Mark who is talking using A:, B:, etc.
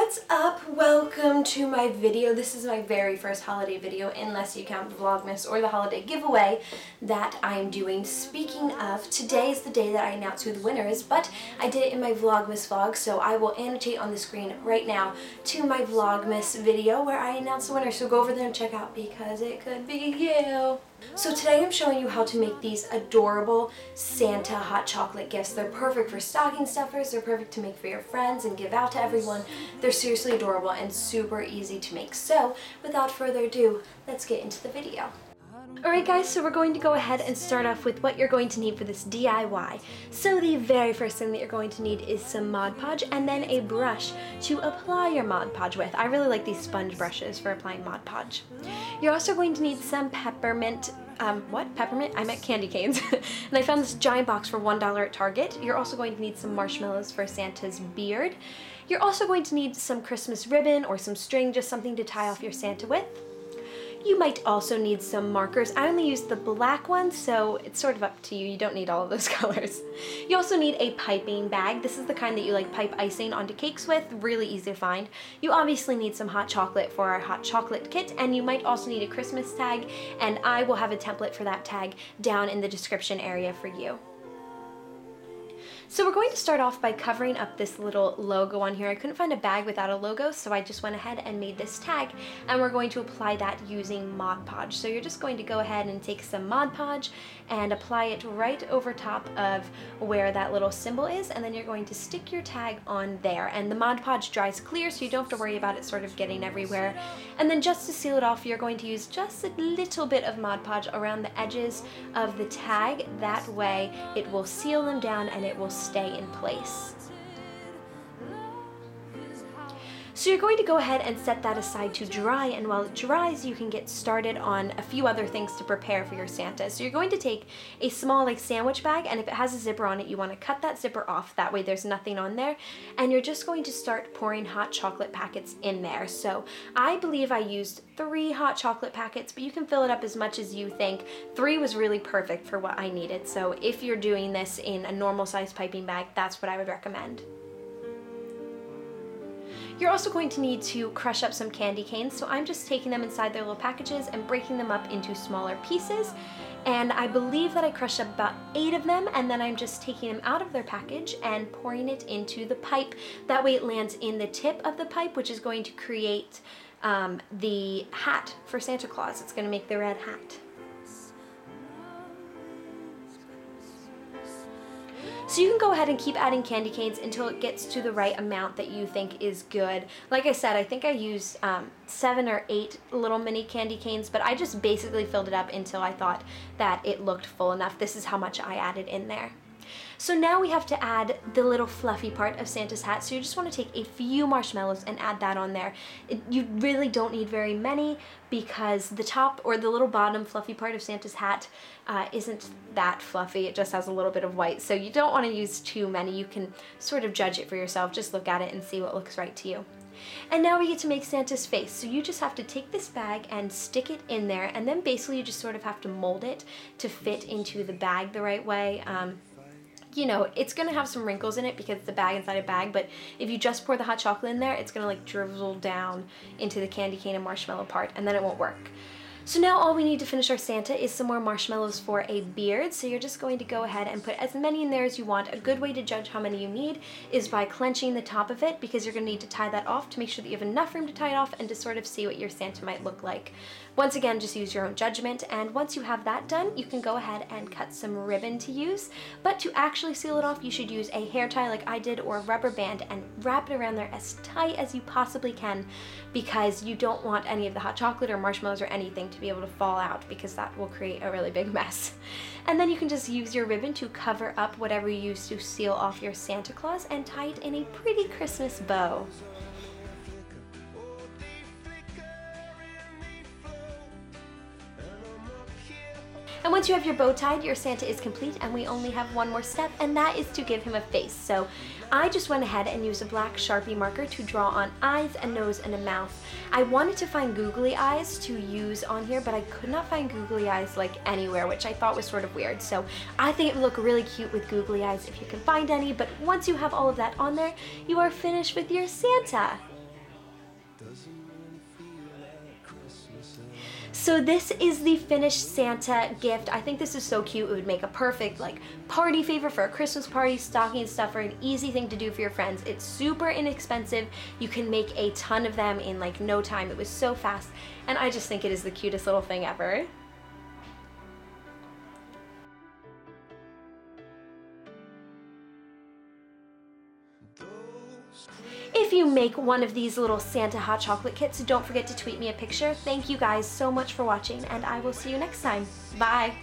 A: What's up? Welcome to my video. This is my very first holiday video, unless you count Vlogmas or the holiday giveaway that I'm doing. Speaking of, today is the day that I announce who the winner is, but I did it in my Vlogmas vlog, so I will annotate on the screen right now to my Vlogmas video where I announce the winner, so go over there and check out because it could be you. So today I'm showing you how to make these adorable Santa hot chocolate gifts. They're perfect for stocking stuffers, they're perfect to make for your friends and give out to everyone. They're seriously adorable and super easy to make. So without further ado, let's get into the video. Alright guys, so we're going to go ahead and start off with what you're going to need for this DIY. So the very first thing that you're going to need is some Mod Podge and then a brush to apply your Mod Podge with. I really like these sponge brushes for applying Mod Podge. You're also going to need some peppermint, what? Peppermint? I meant candy canes. And I found this giant box for $1 at Target. You're also going to need some marshmallows for Santa's beard. You're also going to need some Christmas ribbon or some string, just something to tie off your Santa with. You might also need some markers. I only use the black ones, so it's sort of up to you. You don't need all of those colors. You also need a piping bag. This is the kind that you like pipe icing onto cakes with. Really easy to find. You obviously need some hot chocolate for our hot chocolate kit, and you might also need a Christmas tag, and I will have a template for that tag down in the description area for you. So we're going to start off by covering up this little logo on here. I couldn't find a bag without a logo, so I just went ahead and made this tag, and we're going to apply that using Mod Podge. So you're just going to go ahead and take some Mod Podge and apply it right over top of where that little symbol is, and then you're going to stick your tag on there. And the Mod Podge dries clear, so you don't have to worry about it sort of getting everywhere. And then just to seal it off, you're going to use just a little bit of Mod Podge around the edges of the tag. That way it will seal them down and it will stay in place. So you're going to go ahead and set that aside to dry, and while it dries you can get started on a few other things to prepare for your Santa. So you're going to take a small sandwich bag, and if it has a zipper on it you want to cut that zipper off, that way there's nothing on there, and you're just going to start pouring hot chocolate packets in there. So I believe I used 3 hot chocolate packets, but you can fill it up as much as you think. 3 was really perfect for what I needed, so if you're doing this in a normal size piping bag, that's what I would recommend. You're also going to need to crush up some candy canes, so I'm just taking them inside their little packages and breaking them up into smaller pieces. And I believe that I crushed up about 8 of them, and then I'm just taking them out of their package and pouring it into the pipe. That way it lands in the tip of the pipe, which is going to create the hat for Santa Claus. It's going to make the red hat. So you can go ahead and keep adding candy canes until it gets to the right amount that you think is good. Like I said, I think I used 7 or 8 little mini candy canes, but I just basically filled it up until I thought that it looked full enough. This is how much I added in there. So now we have to add the little fluffy part of Santa's hat. So you just want to take a few marshmallows and add that on there. You really don't need very many because the top or the little bottom fluffy part of Santa's hat isn't that fluffy. It just has a little bit of white. So you don't want to use too many. You can sort of judge it for yourself. Just look at it and see what looks right to you. And now we get to make Santa's face. So you just have to take this bag and stick it in there, and then basically you just sort of have to mold it to fit into the bag the right way. You know, it's going to have some wrinkles in it because it's a bag inside a bag, but if you just pour the hot chocolate in there, it's going to like drizzle down into the candy cane and marshmallow part, and then it won't work. So now all we need to finish our Santa is some more marshmallows for a beard. So you're just going to go ahead and put as many in there as you want. A good way to judge how many you need is by clenching the top of it, because you're going to need to tie that off to make sure that you have enough room to tie it off and to sort of see what your Santa might look like. Once again, just use your own judgment, and once you have that done, you can go ahead and cut some ribbon to use. But to actually seal it off, you should use a hair tie like I did or a rubber band and wrap it around there as tight as you possibly can, because you don't want any of the hot chocolate or marshmallows or anything to be able to fall out, because that will create a really big mess. And then you can just use your ribbon to cover up whatever you use to seal off your Santa Claus and tie it in a pretty Christmas bow. And once you have your bow tied, your Santa is complete, and we only have one more step, and that is to give him a face. So I just went ahead and used a black Sharpie marker to draw on eyes, a nose, and a mouth. I wanted to find googly eyes to use on here, but I could not find googly eyes like anywhere, which I thought was sort of weird. So I think it would look really cute with googly eyes if you can find any, but once you have all of that on there, you are finished with your Santa. So this is the finished Santa gift. I think this is so cute. It would make a perfect like party favor for a Christmas party, stocking stuffer, an easy thing to do for your friends. It's super inexpensive. You can make a ton of them in like no time. It was so fast, and I just think it is the cutest little thing ever. If you make one of these little Santa hot chocolate kits, don't forget to tweet me a picture. Thank you guys so much for watching, and I will see you next time. Bye!